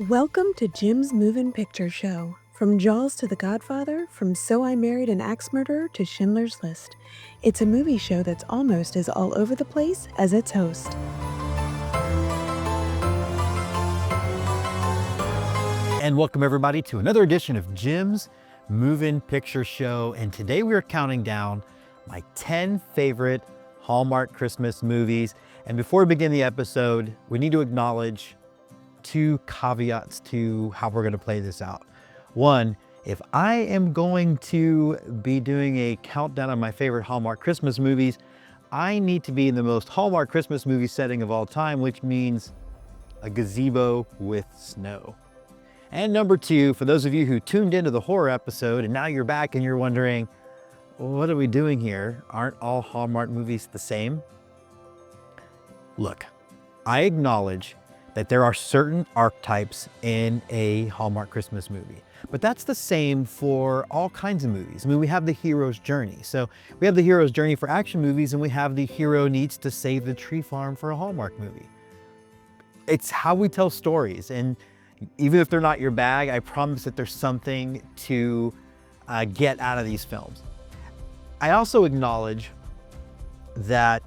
Welcome to Jim's Movin' Picture Show. From Jaws to The Godfather, from So I Married an Axe Murderer to Schindler's List. It's a movie show that's almost as all over the place as its host. And welcome everybody to another edition of Jim's Movin' Picture Show. And today we are counting down my 10 favorite Hallmark Christmas movies. And before we begin the episode, we need to acknowledge two caveats to how we're gonna play this out. One, if I am going to be doing a countdown of my favorite Hallmark Christmas movies, I need to be in the most Hallmark Christmas movie setting of all time, which means a gazebo with snow. And number two, for those of you who tuned into the horror episode and now you're back and you're wondering, what are we doing here? Aren't all Hallmark movies the same? Look, I acknowledge that there are certain archetypes in a Hallmark Christmas movie, but that's the same for all kinds of movies. I mean, we have the hero's journey. So we have the hero's journey for action movies, and we have the hero needs to save the tree farm for a Hallmark movie. It's how we tell stories. And even if they're not your bag, I promise that there's something to get out of these films. I also acknowledge that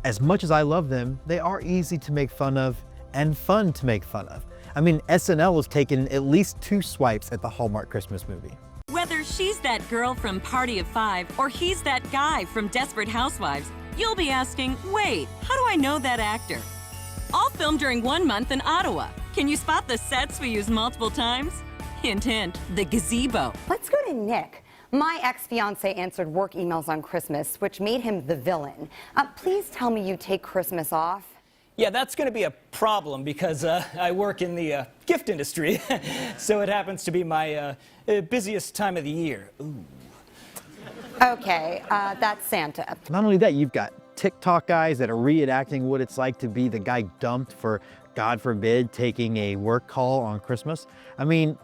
as much as I love them, they are easy to make fun of and fun to make fun of. I mean, SNL has taken at least 2 swipes at the Hallmark Christmas movie. Whether she's that girl from Party of Five or he's that guy from Desperate Housewives, you'll be asking, wait, how do I know that actor? All filmed during 1 month in Ottawa. Can you spot the sets we use multiple times? Hint, hint, the gazebo. Let's go to Nick. My ex-fiance answered work emails on Christmas, which made him the villain. Please tell me you take Christmas off. Yeah, that's going to be a problem because I work in the gift industry, so it happens to be my busiest time of the year. Ooh. Okay, that's Santa. Not only that, you've got TikTok guys that are reenacting what it's like to be the guy dumped for, God forbid, taking a work call on Christmas. I mean,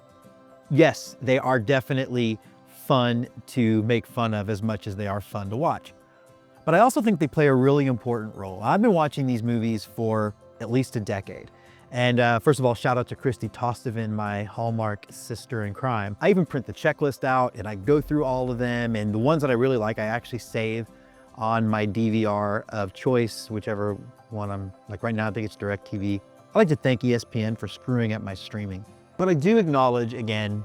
yes, they are definitely fun to make fun of as much as they are fun to watch. But I also think they play a really important role. I've been watching these movies for at least a decade. And first of all, shout out to Christy Tostovan, my Hallmark sister in crime. I even print the checklist out and I go through all of them. And the ones that I really like, I actually save on my DVR of choice, whichever one I'm like right now, I think it's DirecTV. I like to thank ESPN for screwing up my streaming. But I do acknowledge again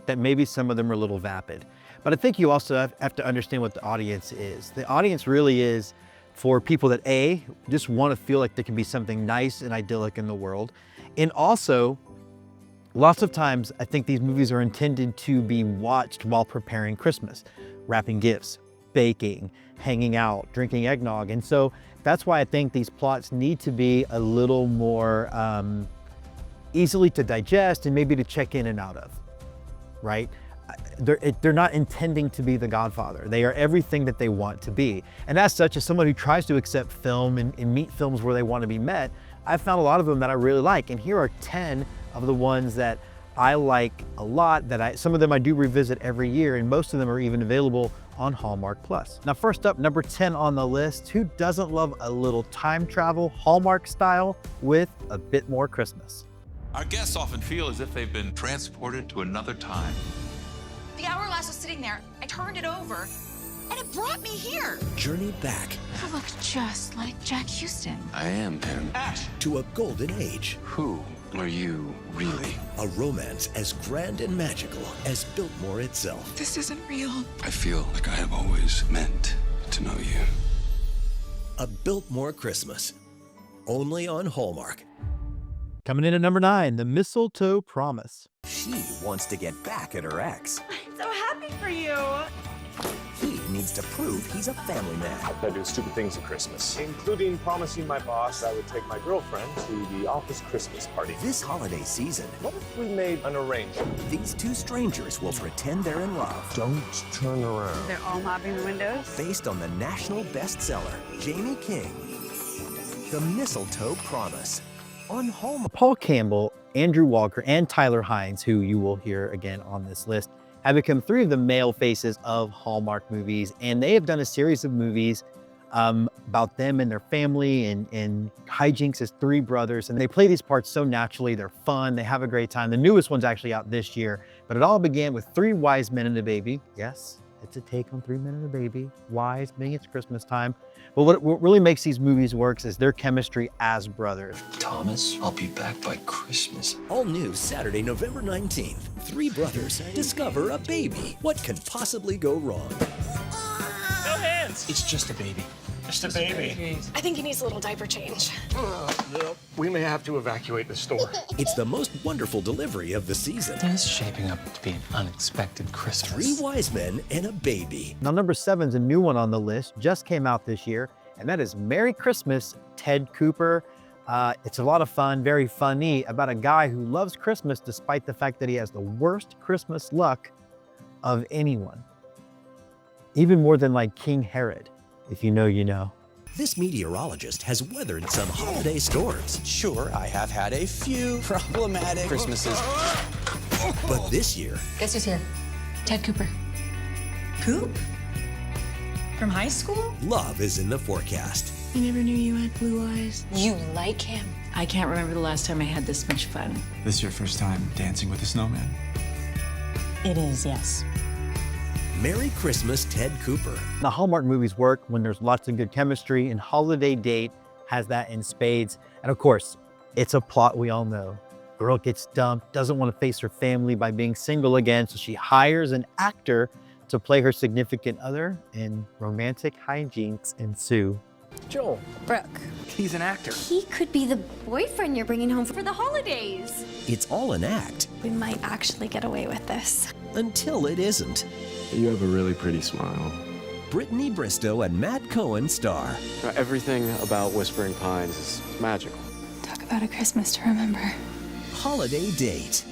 that maybe some of them are a little vapid. But I think you also have to understand what the audience is. The audience really is for people that A, just want to feel like there can be something nice and idyllic in the world. And also, lots of times I think these movies are intended to be watched while preparing Christmas, wrapping gifts, baking, hanging out, drinking eggnog. And so that's why I think these plots need to be a little more easily to digest and maybe to check in and out of, right? They're not intending to be The Godfather. They are everything that they want to be. And as such, as someone who tries to accept film and meet films where they want to be met, I've found a lot of them that I really like. And here are 10 of the ones that I like a lot, some of them I do revisit every year, and most of them are even available on Hallmark Plus. Now, first up, number 10 on the list, who doesn't love a little time travel, Hallmark style, with a bit more Christmas? Our guests often feel as if they've been transported to another time. The hourglass was sitting there. I turned it over, and it brought me here. Journey back. You look just like Jack Houston. I am him. Ash! To a golden age. Who are you, really? A romance as grand and magical as Biltmore itself. This isn't real. I feel like I have always meant to know you. A Biltmore Christmas. Only on Hallmark. Coming in at number 9, The Mistletoe Promise. She wants to get back at her ex. I'm so happy for you. He needs to prove he's a family man. I do stupid things at Christmas, including promising my boss I would take my girlfriend to the office Christmas party. This holiday season, What if we made an arrangement? these two strangers will pretend they're in love. Don't turn around. They're all mopping the windows. Based on the national bestseller, Jamie King, The Mistletoe Promise. On Hallmark. Paul Campbell, Andrew Walker, and Tyler Hines, who you will hear again on this list, have become 3 of the male faces of Hallmark movies, and they have done a series of movies about them and their family and hijinks as three brothers. And they play these parts so naturally. They're fun. They have a great time. The newest one's actually out this year, but it all began with three wise men and a baby. Yes, it's a take on 3 Men and a Baby. Wise, being it's Christmas time. But what really makes these movies work is their chemistry as brothers. Thomas, I'll be back by Christmas. All new Saturday, November 19th. Three brothers discover a baby. What can possibly go wrong? No hands. It's just a baby. Just a baby. I think he needs a little diaper change. We may have to evacuate the store. It's the most wonderful delivery of the season. It's shaping up to be an unexpected Christmas. Three wise men and a baby. Now, number 7's a new one on the list, just came out this year, and that is Merry Christmas, Ted Cooper. It's a lot of fun, very funny, about a guy who loves Christmas despite the fact that he has the worst Christmas luck of anyone. Even more than like King Herod. If you know, you know. This meteorologist has weathered some holiday storms. Sure, I have had a few problematic Christmases. But this year... Guess who's here? Ted Cooper. Coop? From high school? Love is in the forecast. I never knew you had blue eyes. You like him? I can't remember the last time I had this much fun. This is your first time dancing with a snowman? It is, yes. Merry Christmas, Ted Cooper. The Hallmark movies work when there's lots of good chemistry, and Holiday Date has that in spades. And of course, it's a plot we all know. Girl gets dumped, doesn't want to face her family by being single again, so she hires an actor to play her significant other, and romantic hijinks ensue. Joel. Brooke. He's an actor. He could be the boyfriend you're bringing home for the holidays. It's all an act. We might actually get away with this. Until it isn't. You have a really pretty smile. Brittany Bristow and Matt Cohen star. Everything about Whispering Pines is magical. Talk about a Christmas to remember. Holiday Date.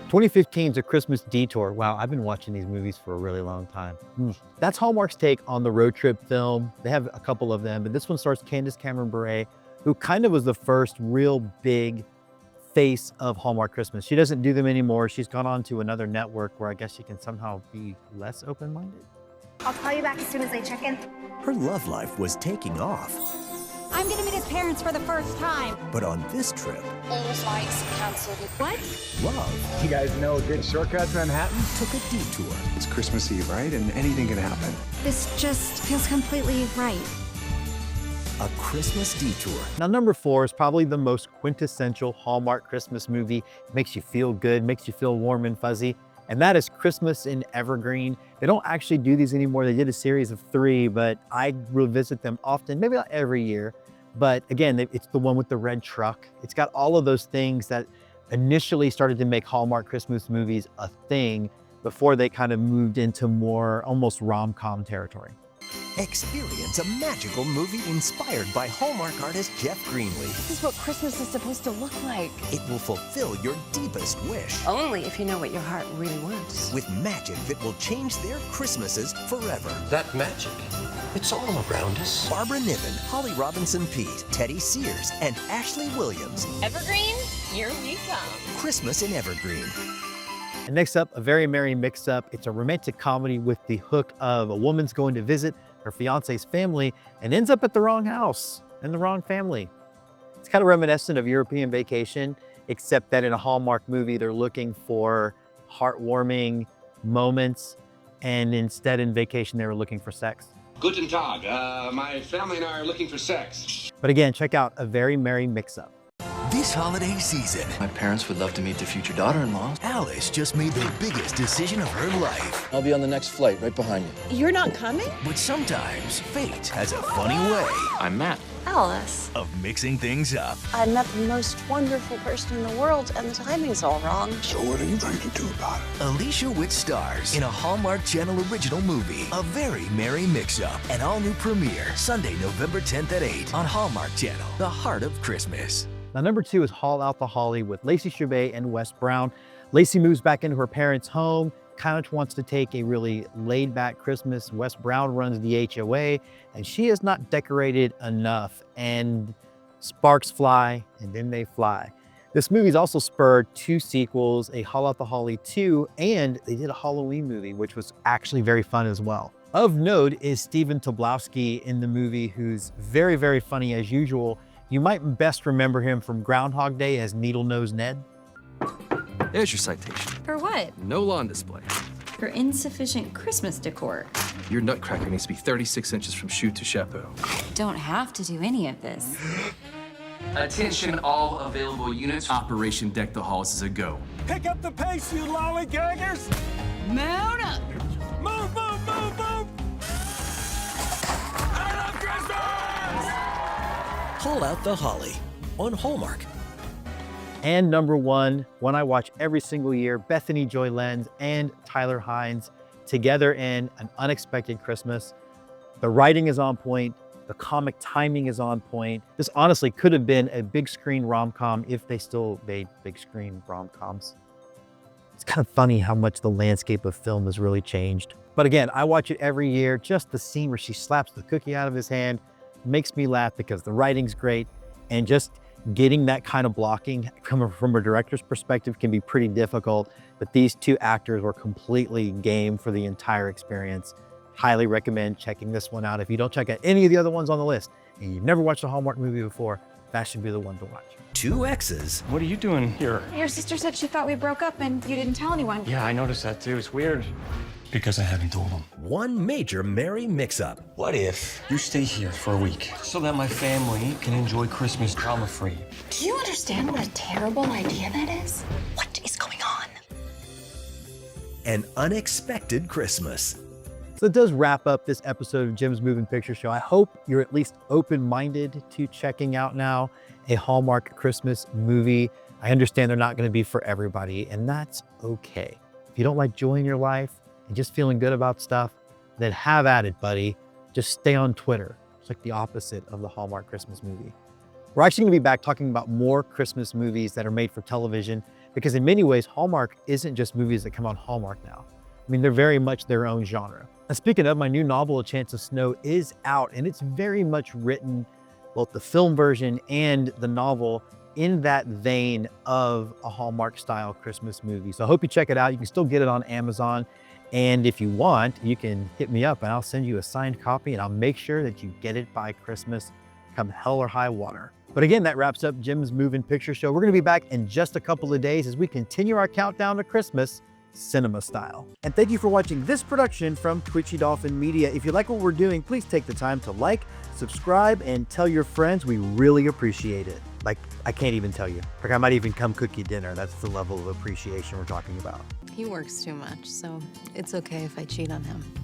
2015's A Christmas Detour. Wow, I've been watching these movies for a really long time. That's Hallmark's take on the road trip film. They have a couple of them, but this one stars Candace Cameron Bure, who kind of was the first real big face of Hallmark Christmas. She doesn't do them anymore. She's gone on to another network where I guess she can somehow be less open-minded. I'll call you back as soon as I check in. Her love life was taking off. I'm gonna meet his parents for the first time. But on this trip, All flights canceled. What? love You guys know a good shortcut to Manhattan? took a detour. It's Christmas Eve, right? And anything can happen. This just feels completely right. A Christmas Detour. Now, number 4 is probably the most quintessential Hallmark Christmas movie. Makes you feel good, makes you feel warm and fuzzy, and that is Christmas in Evergreen. They don't actually do these anymore. They did a series of 3, but I revisit them often, maybe not every year. But again, it's the one with the red truck. It's got all of those things that initially started to make Hallmark Christmas movies a thing before they kind of moved into more almost rom-com territory. Experience a magical movie inspired by Hallmark artist Jeff Greenlee. This is what Christmas is supposed to look like. It will fulfill your deepest wish. Only if you know what your heart really wants. With magic that will change their Christmases forever. That magic, it's all around us. Barbara Niven, Holly Robinson Peete, Teddy Sears, and Ashley Williams. Evergreen, here we come. Christmas in Evergreen. And next up, A Very Merry Mix-Up. It's a romantic comedy with the hook of a woman's going to visit her fiance's family and ends up at the wrong house and the wrong family. It's kind of reminiscent of European Vacation, except that in a Hallmark movie, they're looking for heartwarming moments, and instead in Vacation, they were looking for sex. Guten Tag. My family and I are looking for sex. But again, check out A Very Merry Mix-Up. This holiday season, My parents would love to meet their future daughter-in-law. Alice just made the biggest decision of her life. I'll be on the next flight, right behind you. You're not coming? But sometimes fate has a funny way I'm Matt. Alice. of mixing things up. I met the most wonderful person in the world, and the timing's all wrong. So what are you going to do about it? Alicia Witt stars in a Hallmark Channel original movie, A Very Merry Mix-Up. An all-new premiere, Sunday, November 10th at 8 on Hallmark Channel, the heart of Christmas. Now, number 2 is Haul Out the Holly with Lacey Chabert and Wes Brown. Lacey moves back into her parents' home, kind of wants to take a really laid-back Christmas. Wes Brown runs the HOA, and she is not decorated enough, and sparks fly, and then they fly. This movie's also spurred 2 sequels, a Haul Out the Holly 2, and they did a Halloween movie, which was actually very fun as well. Of note is Stephen Tobolowsky in the movie, who's very, very funny as usual. You might best remember him from Groundhog Day as Needle-Nose Ned. There's your citation. For what? No lawn display. For insufficient Christmas decor. Your nutcracker needs to be 36 inches from chute to chapeau. Don't have to do any of this. Attention all available units. Operation Deck the Halls is a go. Pick up the pace, you lollygaggers! Mount up! Move, move, move, move! I love Christmas! Pull out the holly on Hallmark. And number one I watch every single year, Bethany Joy Lenz and Tyler Hynes together in An Unexpected Christmas. The writing is on point. The comic timing is on point. This honestly could have been a big screen rom-com if they still made big screen rom-coms. It's kind of funny how much the landscape of film has really changed. But again, I watch it every year. Just the scene where she slaps the cookie out of his hand makes me laugh because the writing's great, and just getting that kind of blocking from a director's perspective can be pretty difficult, but these two actors were completely game for the entire experience. Highly recommend checking this one out. If you don't check out any of the other ones on the list and you've never watched a Hallmark movie before, that should be the one to watch. Two exes. What are you doing here? Your sister said she thought we broke up and you didn't tell anyone. Yeah, I noticed that too. It's weird. Because I haven't told them. One major merry mix-up. What if you stay here for a week so that my family can enjoy Christmas drama-free? Do you understand what a terrible idea that is? What is going on? An Unexpected Christmas. So it does wrap up this episode of Jim's Moving Picture Show. I hope you're at least open-minded to checking out now a Hallmark Christmas movie. I understand they're not going to be for everybody, and that's okay. If you don't like joy in your life and just feeling good about stuff, then have at it, buddy. Just stay on Twitter. It's like the opposite of the Hallmark Christmas movie. We're actually going to be back talking about more Christmas movies that are made for television, because in many ways, Hallmark isn't just movies that come on Hallmark now. I mean, they're very much their own genre. And speaking of, my new novel, A Chance of Snow, is out, and it's very much written, both the film version and the novel, in that vein of a Hallmark-style Christmas movie. So I hope you check it out. You can still get it on Amazon. And if you want, you can hit me up and I'll send you a signed copy, and I'll make sure that you get it by Christmas, come hell or high water. But again, that wraps up Jim's Moving Picture Show. We're gonna be back in just a couple of days as we continue our countdown to Christmas, cinema style. And thank you for watching this production from Twitchy Dolphin Media. If you like what we're doing, please take the time to like, subscribe, and tell your friends. We really appreciate it. Like, I can't even tell you. Like, I might even come cook you dinner. That's the level of appreciation we're talking about. He works too much, so it's okay if I cheat on him.